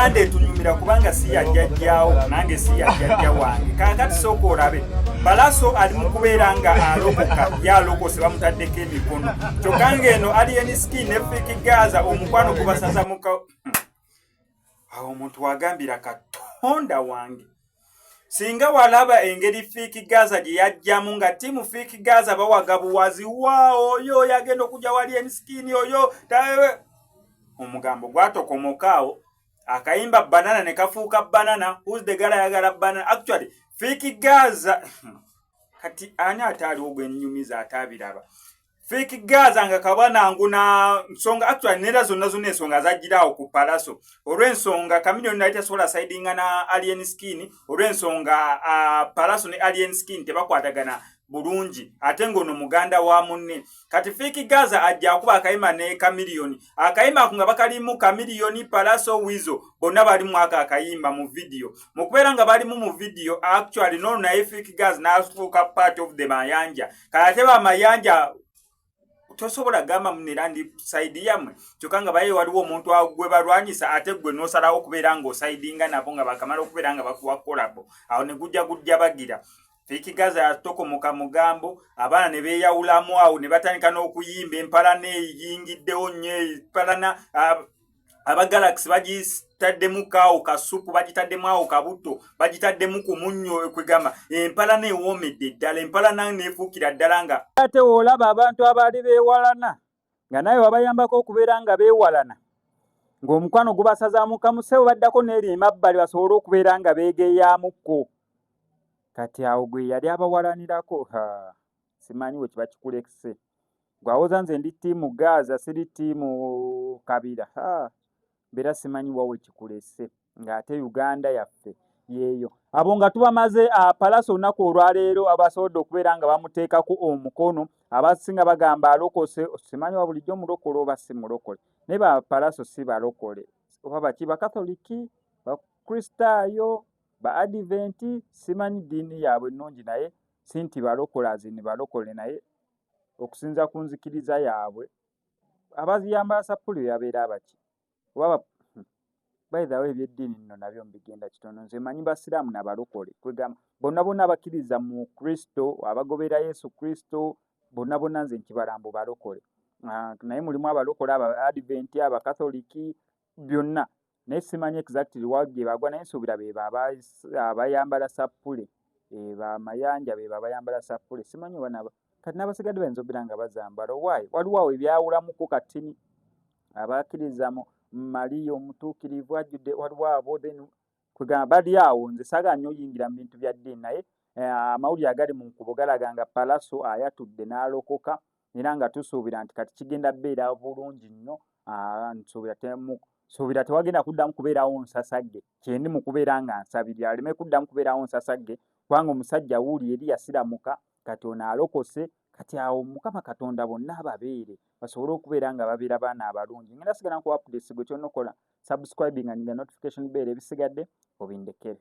Uganda etunyumira kubanga si yajjajjaawo nange si yajjajja wange. Kaakati sooka olabe Balaso ali mu kubeera nga alokoka yalokose bamutaddeko emikono. Kyokka ng'eno Alien Skin ne Fiki Gaza omukwano gubasaza muka awo omuntu wagambira Katonda wange. Singa walaba engeri Fiki Gaza gye yajjamu nga timu Fiki Gaza bawaga buwazi wao oyo yagenda okujja wali Alien Skin oyo omugambo gwatokomokaawo akayimba banana ne kafuuka banana. Who's the girl ayagala banana? Actually Fiki Gaza kati ani atali ogwenyumiza atabiraba. Fiki Gaza nga kabana nguna nsonga actually nera zonna ensonga zajjirawo ku Palaso olw'ensonga Chameleone naita sola sidinga na Alien Skin olw'ensonga Palaso ne Alien Skin tebakwatagana bulungi ate ngono muganda wa munne. Kati Fiki Gaza ajja kuba akayima ne Chameleone akayima nga bakalimu Chameleone Palaso Wizo bonna bali mu akayimba mu video mukubera nga bali mu video actually no na Fiki Gaza na part of the mayanja kate ba mayanja tosobola gamba munirandi side yamwe kyokanga baye waliwo omuntu agwe balwanyisa ate gwe nosalawo okubeera nga osidinga nabo nga bakamala okubeera nga bakuwa kolabo awo ne gujja bagira. Fiki Gaza yatokomoka mugambo abaana ne beeyawulamu awo ne batandika n'okuyimba empala neeyingiddewo nnyo empalana aba Galaxy bagitaddemu kaawo kasupu bagitaddemu awo kabuto bagitaddemu ku munnyo kwegamba empala neewomedde ddala empala neefuukira ddala nga ate olaba abantu abaali beewalana nga naye wabayambako okubeera nga beewalana ng'omukwano gubasazaamu kamusebo baddako n'eri emabbali basobole okubeera nga beegeeyamukko. Kati awo gwe yali abawalanirako simanyi we kiba kikulekise gwawoza nze ndi tiimu Gaza siri tiimu Kabira mbeera simanyi wawe kikulese ng'ate Uganda yaffe yeeyo abo nga tubamaze Palaso olunaku olwaleero abasobodde okubeera nga bamuteekako omukono abasinga bagamba alokose simanyi wa bulijjo mulokole oba si mulokole naye ba Palaso si balokole oba baki bakatoliki bakristaayo ba Adventi simanyi ddiini yaabwe ennungi naye si nti balokola azini balokole naye okusinza ku nzikiriza yaabwe abaziyamba sapuli yabeera abaki oba by the way ebyeddiini nno nabyo mbigenda kitono nze manyi basiraamu nabalokole kwegamba bonna abakkiriza mu Kristo abagobera Yesu Kristo bonna nze nkibalambo balokole naye mulimu abalokole aba Adventi abakatoliki byonna naye simanyi exactly wagye bagwa naye nsuubira beebo abayambala sapule bamayanja beebo abayambala sapule simanyi banaba kati n'abasigadde bayinza okubeera nga bazambala owaayi waliwo awo ebyawulamuko katini abakkiriza mu Maliya omutuukirivu ajjudde waliwo abo then kwegamba bali awo nze saagala nnyo oyingira mu bintu bya ddiini naye amawulire agali mu nkubo galaga nga Palaso ayatudde n'alokoka era nga tusuubira nti kati kigenda beera bulungi nnyo nsuubira tewagenda kuddamu kubeerawo nsasagge kyendi mu kubeera nga nsabirira aleme kuddamu kubeerawo nsasagge kubanga omusajja wuuli eri yasiramuka kati ono alokose kati awo Mukama Katonda bonna ababeere basobole okubeera nga babeera baana abalungi. Ngenda sigala nkuwa updates gwe kyonna okola subscribing nga notification bell ebisigadde obindekere.